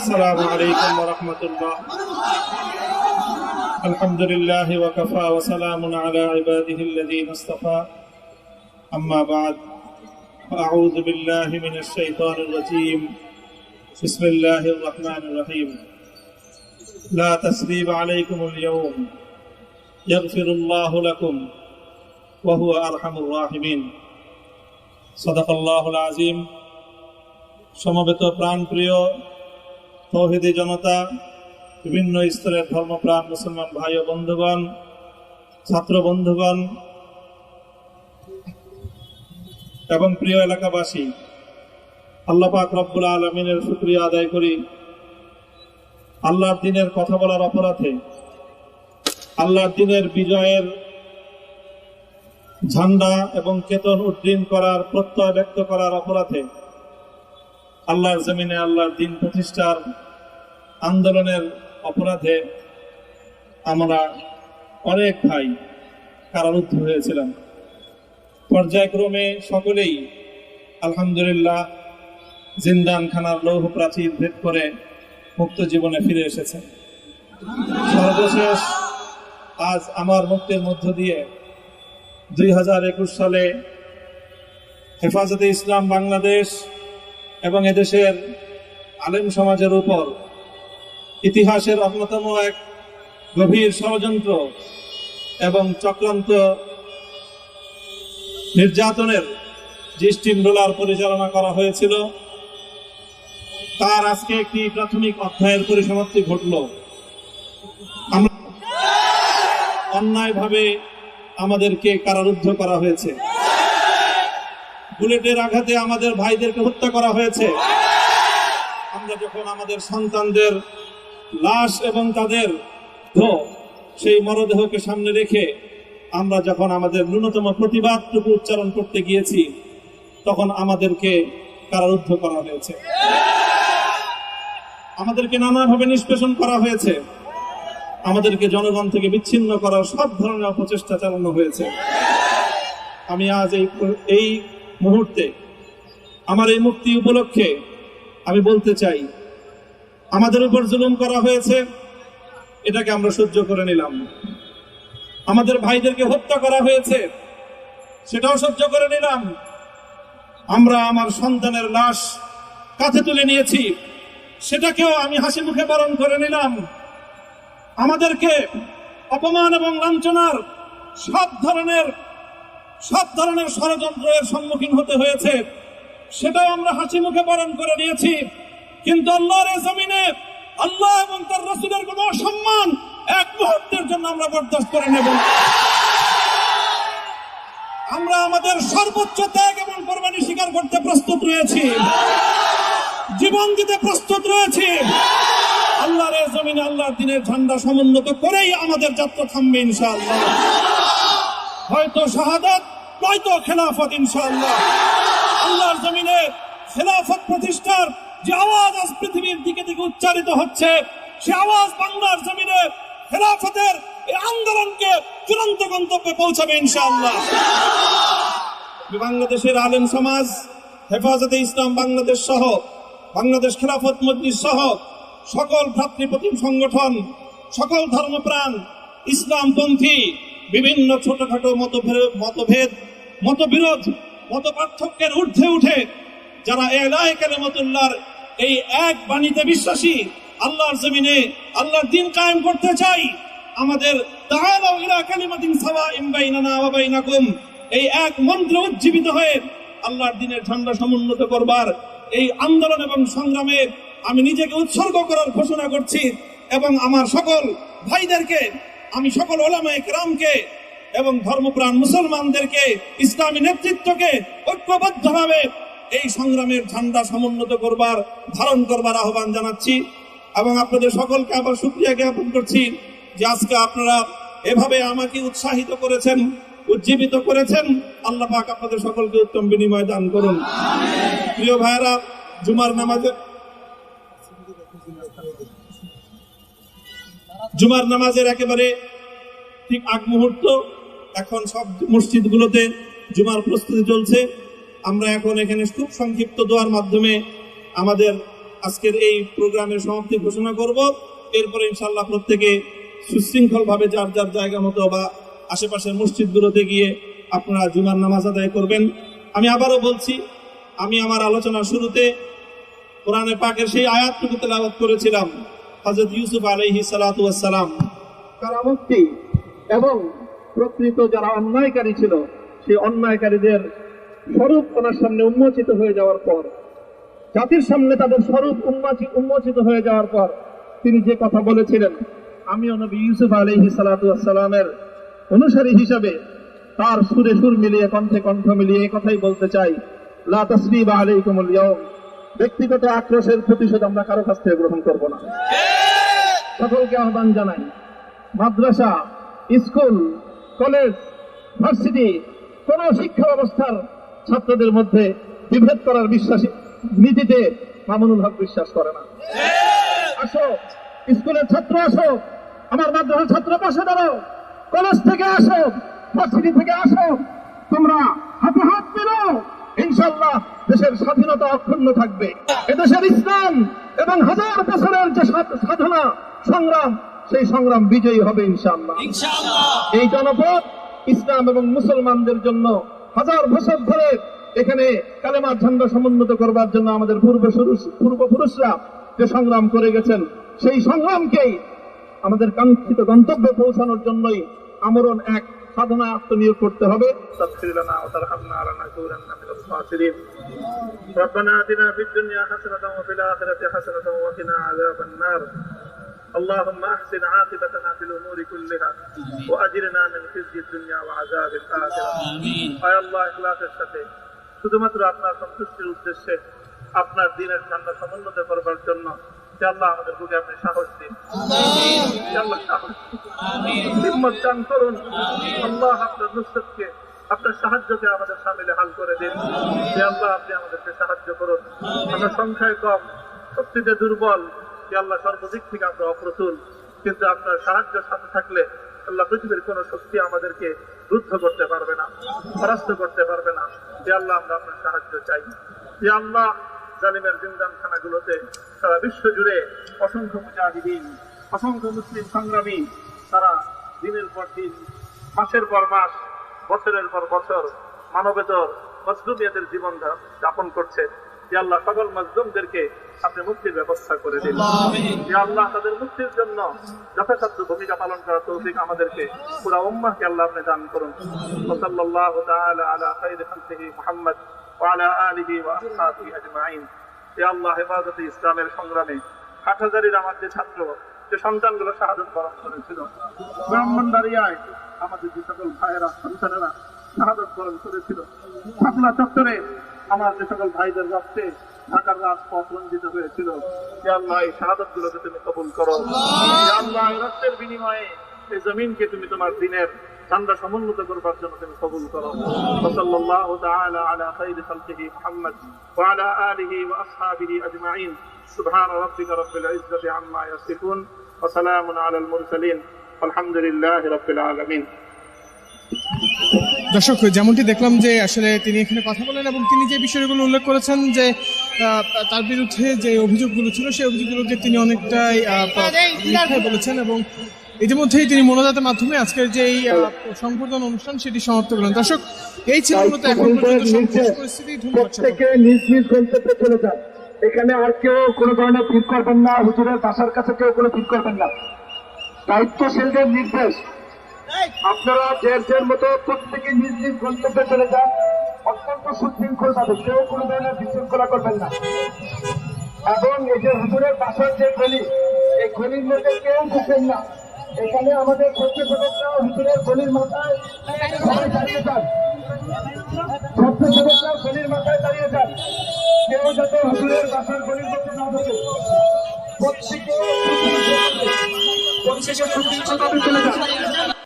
السلام عليكم ورحمة الله. الحمد لله وكفى وسلام على عباده الذين اصطفى. أما بعد فأعوذ بالله من الشيطان الرجيم. بسم الله الرحمن الرحيم. لا تثريب عليكم اليوم يغفر الله لكم وهو أرحم الراحمين. صدق الله العظيم. সমবেত প্রাণপ্রিয় তৌহিদি জনতা, বিভিন্ন স্তরের ধর্মপ্রাণ মুসলমান ভাই ও বন্ধুগণ, ছাত্র বন্ধুগণ এবং প্রিয় এলাকাবাসী, আল্লাহ পাক রব্বুল আলামিনের শুকরিয়া আদায় করি। আল্লাহর দ্বীনের কথা বলার অপরাধে, আল্লাহর দ্বীনের বিজয়ের ঝান্ডা এবং কেতন উড্ডীন করার প্রত্যয় ব্যক্ত করার অপরাধে, আল্লাহর জমিনে আল্লাহর দ্বীন প্রতিষ্ঠার আন্দোলনের অপরাধে আমরা অনেক ভাই কারারুদ্ধ হয়েছিলাম। পর্যায়ক্রমে সকলেই আলহামদুলিল্লাহ জিন্দানখানার লৌহ প্রাচীর ভেদ করে মুক্ত জীবনে ফিরে এসেছে। সর্বশেষ আজ আমার মুক্তির মধ্য দিয়ে 2021 সালে হেফাজতে ইসলাম বাংলাদেশ এবং এদেশের আলেম সমাজের উপর ইতিহাসের অন্যতম এক গভীর ষড়যন্ত্র এবং চক্রান্ত নির্যাতনের যে স্টিম রোলার পরিচালনা করা হয়েছিল, তার আজকে একটি প্রাথমিক অধ্যায়ের পরিসমাপ্তি ঘটল। আমরা অন্যায়ভাবে আমাদেরকে কারারুদ্ধ করা হয়েছে, বুলেটের আঘাতে আমাদের ভাইদেরকে হত্যা করা হয়েছে। আমরা যখন আমাদের সন্তানদের লাশ এবং তাদের সেই মরদেহকে সামনে রেখে আমরা যখন আমাদের ন্যূনতম প্রতিবাদটুকু উচ্চারণ করতে গিয়েছি, তখন আমাদেরকে কারারুদ্ধ করা হয়েছে, আমাদেরকে নানাভাবে নিষ্পেষণ করা হয়েছে, আমাদেরকে জনগণ থেকে বিচ্ছিন্ন করার সব ধরনের অপচেষ্টা চালানো হয়েছে। আমি আজ এই মুহূর্তে আমার এই মুক্তি উপলক্ষে আমি বলতে চাই, আমাদের উপর জুলুম করা হয়েছে, এটাকে আমরা সহ্য করে নিলাম। আমাদের ভাইদেরকে হত্যা করা হয়েছে, সেটাও সহ্য করে নিলাম। আমরা আমার সন্তানের লাশ কাঁধে তুলে নিয়েছি, সেটাকেও আমি হাসি মুখে বরণ করে নিলাম। আমাদেরকে অপমান এবং লাঞ্ছনার সব ধরনের ষড়যন্ত্রের সম্মুখীন হতে হয়েছে, সেটাও আমরা হাসি মুখে বরণ করে নিয়েছি। কিন্তু আল্লাহর জমিনে আল্লাহ এবং তার রাসূলের কোনো অসম্মান এক মুহূর্তের জন্য আমরা বরদাস্ত করে নেব না। আমরা আমাদের সর্বোচ্চ ত্যাগ এবং কোরবানি স্বীকার করতে প্রস্তুত রয়েছি, জীবন দিতে প্রস্তুত রয়েছি। আল্লাহর জমিনে আল্লাহর দ্বীনের ঝান্ডা সমুন্নত করেই আমাদের যাত্রা থামবে ইনশাআল্লাহ। হয়তো শাহাদাত, নয়তো খেলাফত ইনশাআল্লাহ। আল্লাহর জমিনে খেলাফত প্রতিষ্ঠার যে আওয়াজ আজ পৃথিবীর দিকে দিকে উচ্চারিত হচ্ছে, সে আওয়াজ বাংলার জমিনে খেলাফতের এই আন্দোলনকে চূড়ান্ত গন্তব্যে পৌঁছাবে ইনশাআল্লাহ। বাংলাদেশের আলেম সমাজ, হেফাজতে ইসলাম বাংলাদেশ সহ বাংলাদেশ খেলাফত মজলিস সহ সকল ভ্রাতৃপ্রতিম সংগঠন, সকল ধর্মপ্রাণ, ইসলামপন্থী বিভিন্ন ছোটখাটো মতভেদ, মতবিরোধ, মত পার্থক্যের ঊর্ধ্বে উঠে যারা এলায়ে কালিমাতুল্লাহর এই এক বাণীতে বিশ্বাসী, আল্লাহর জমিনে আল্লাহর দ্বীন কায়েম করতে চাই, আমাদের তাআলাউ ইলা কালিমাতিন সাওয়াইন বাইনানা ওয়া বাইনাকুম, এই এক মন্ত্র উজ্জীবিত হয়ে আল্লাহর দ্বীনের ঝান্ডা সমুন্নত করবার এই আন্দোলন এবং সংগ্রামে আমি নিজেকে উৎসর্গ করার ঘোষণা করছি। এবং আমার সকল ভাইদেরকে, আমি সকল উলামায়ে কেরামকে এবং ধর্মপ্রাণ মুসলমানদেরকে, ইসলামী নেতৃত্বকে ঐক্যবদ্ধভাবে এই সংগ্রামের ঝান্ডা সমুন্নত করবার, ধারণ করবার আহ্বান জানাচ্ছি। এবং আপনাদের সকলকে আবার শুকরিয়া জ্ঞাপন করছি যে আজকে আপনারা এভাবে আমাকে উৎসাহিত করেছেন, উজ্জীবিত করেছেন। আল্লাহ পাক আপনাদের সকলকে উত্তম বিনিময় দান করুন। প্রিয় ভাইরা, জুমার নামাজের একেবারে ঠিক আগ মুহূর্ত, এখন সব মসজিদগুলোতে জুমার প্রস্তুতি চলছে। আমরা এখন এখানে খুব সংক্ষিপ্ত দোয়ার মাধ্যমে আমাদের আজকের এই প্রোগ্রামের সমাপ্তি ঘোষণা করব। এরপরে ইনশাআল্লাহ প্রত্যেকে সুশৃঙ্খলভাবে যার যার জায়গা মতো বা আশেপাশের মসজিদগুলোতে গিয়ে আপনারা জুমার নামাজ আদায় করবেন। আমি আবারও বলছি, আমি আমার আলোচনার শুরুতে কোরআনে পাকের সেই আয়াতটুকু তেলাওয়াত করেছিলাম, হযরত ইউসুফ আলাইহিস সালাতু ওয়াস সালাম কারামুক্তি এবং প্রকৃত যারা অন্যায়কারী ছিল সেই অন্যায়কারীদের স্বরূপ ওনার সামনে উন্মোচিত হয়ে যাওয়ার পর, জাতির সামনে তাদের স্বরূপ উন্মোচিত হয়ে যাওয়ার পর তিনি যে কথা বলেছিলেন, আমিও নবী ইউসুফ আলাইহিস সালাতু ওয়াস সালামের অনুসারী হিসাবে তার সুরে সুর মিলিয়ে কণ্ঠে কণ্ঠ মিলিয়ে এই কথাই বলতে চাই, লা তাসরিবা আলাইকুমুল ইয়াউম, ব্যক্তিগত আক্রোশের প্রতিশোধ আমরা কারো কাছ থেকে গ্রহণ করব না। সকলকে আহ্বান জানাই, মাদ্রাসা, স্কুল, কলেজ, ভার্সিটি কোন শিক্ষা ব্যবস্থার ছাত্রদের মধ্যে বিভেদ করার বিশ্বাসী নীতিতে মামুনুল হক বিশ্বাস করে না। আসো, স্কুলের ছাত্র আসো, আমার মাদ্রাসার ছাত্র পাশে দাঁড়াও, কলেজ থেকে আসো, ভার্সিটি থেকে আসো, তোমরা হাতে হাত মেলাও, ইনশাআল্লাহ দেশের স্বাধীনতা অক্ষুণ্ণ থাকবে। এদেশের ইসলাম এবং হাজার বছরের যে সাধনা সংগ্রাম, সেই সংগ্রাম বিজয়ী হবে ইনশাআল্লাহ। এই জনপদ ইসলাম এবং মুসলমানদের জন্য হাজার বছর ধরে এখানে কালেমার ঝান্ডা সমুন্নত করবার জন্য আমাদের পূর্বপুরুষরা যে সংগ্রাম করে গেছেন, সেই সংগ্রামকেই আমাদের কাঙ্ক্ষিত গন্তব্যে পৌঁছানোর জন্যই আমরণ এক সাধনায় আত্মনিয়োগ করতে হবে। ربنا آتنا في الدنيا حسنة وفي الآخرة حسنة وقنا عذاب النار اللهم أحسن عاقبتنا في الأمور كلها وأجرنا من خزي الدنيا وعذاب الآخرة আয় আল্লাহ, ইখলাসের সাথে শুধুমাত্র আপনার সন্তুষ্টির উদ্দেশ্যে আপনার দ্বীনের ঝান্ডা সমুন্নত করবার জন্য আল্লাহ আমাদের বুকে আপনি সাহস দিন, আল্লাহ সাহস হিম্মত দান করুন। আল্লাহ আপনার নুসরতকে, আপনার সাহায্যকে আমাদের সামিলে হাল করে দিন। আল্লাহ আপনি আমাদেরকে সাহায্য করুন। আমরা সংখ্যায় কম, শক্তিতে দুর্বল, আল্লাহ সর্বদিক থেকে আমরা অপ্রতুল, কিন্তু আপনার সাহায্য সাথে থাকলে আল্লাহ পৃথিবীর কোন শক্তি আমাদেরকে রুদ্ধ করতে পারবে না, পরাস্ত করতে পারবে না। আল্লাহ আমরা আপনার সাহায্য চাই। আল্লাহ জালিমের জিন্দানখানাগুলোতে সারা বিশ্ব জুড়ে অসংখ্য মুজাহিদিন, অসংখ্য মুসলিম সংগ্রামী তারা দিনের পর দিন, মাসের পর মাস, বছরের পর বছর মানবেতর মজলুমিয়াতের জীবন যাপন করছে। আল্লাহ সকল মজলুমদেরকে আপনি মুক্তির ব্যবস্থা করে দিন। আল্লাহ তাদের মুক্তির জন্য যথাসাধ্য ভূমিকা পালন করার তৌফিক আমাদেরকে, পুরা উম্মাহকে আল্লাহ আপনি দান করুন। সাল্লাল্লাহু তাআলা আলা খায়রি খালকিহি মুহাম্মদ ওয়া আলা আলিহি ওয়া আসহাবিহি আজমাইন। ইয়া আল্লাহ, হেফাজতে ইসলামের সংগ্রামে হাটহাজারীর আমার যে ছাত্র, যে সন্তানগুলো শাহাদাত বরণ করেছিল, ব্রাহ্মণবাড়িয়ায় আমাদের যে সকল ভাইয়েরা, সন্তানেরা শাহাদাত বরণ করেছিল, শাপলা চত্বরে আমার যে সকল ভাইদের রক্তে ঢাকার রাজপথ রঞ্জিত হয়েছিল, আল্লাহ এই শাহাদাত গুলোকে তুমি কবুল করো। আল্লাহ এই রক্তের বিনিময়ে এই জমিনকে তুমি তোমার দিনের ঝান্ডা সমুন্নত করবার জন্য তুমি কবুল করো। সাল্লাল্লাহু তাআলা আলা খায়রি খালকিহি মুহাম্মদ ওয়া আলা আলিহি ওয়া আসহাবিহি আজমাইন। সুবহান রাব্বিকা রাব্বিল ইজ্জাতি আম্মা ইয়াসিফুন ওয়া সালামুন আলাল মুরসালিন আলহামদুলিল্লাহি রাব্বিল আলামিন। দর্শক, যেমনটি দেখলাম যে আসলে তিনি এখানে কথা বলেন এবং তিনি যে বিষয়গুলো উল্লেখ করেছেন যে তার বিরুদ্ধে যে অভিযোগগুলো ছিল সেই অভিযোগগুলোকে তিনি অনেকটাই মিথ্যা বলেছেন এবং ইতিমধ্যেই তিনি মোনাজাতের মাধ্যমে আজকের যে সংবর্ধনা অনুষ্ঠান সেটি সমাপ্ত করলেন। দর্শক, এই ছিল মূলত এখন পর্যন্ত সর্বশেষ পরিস্থিতি। ধন্যবাদ। নিজ নিজ গন্তব্যে চলে যান। এখানে আর কেউ কোনো ধরনের ভিড় করবেন না, হুজুরের বাসার কাছে কেউ কোনো ভিড় করবেন না। দায়িত্বশীলদের নির্দেশ, আপনারা যে মতো প্রত্যেকে নিজ নিজ গন্তব্যে চলে যান। অত্যন্ত সুশৃঙ্খল ভাবে, কেউ কোনো ধরনের বিশৃঙ্খলা করবেন না। এবং এই যে হুজুরের বাসার যে গলি, এই গলির মধ্যে কেউ ঢুকবেন না। এখানে আমাদের ছাত্রছাত্রীরা হুজুরের গলির মাথায় দাঁড়িয়ে যান, ছাত্রছাত্রীরা গলির মাথায় দাঁড়িয়ে যান। কেউ যাতে হুজুরের বাসার গলির মধ্যে না ঢুকে, প্রত্যেকে সুশৃঙ্খল ভাবে চলে যান।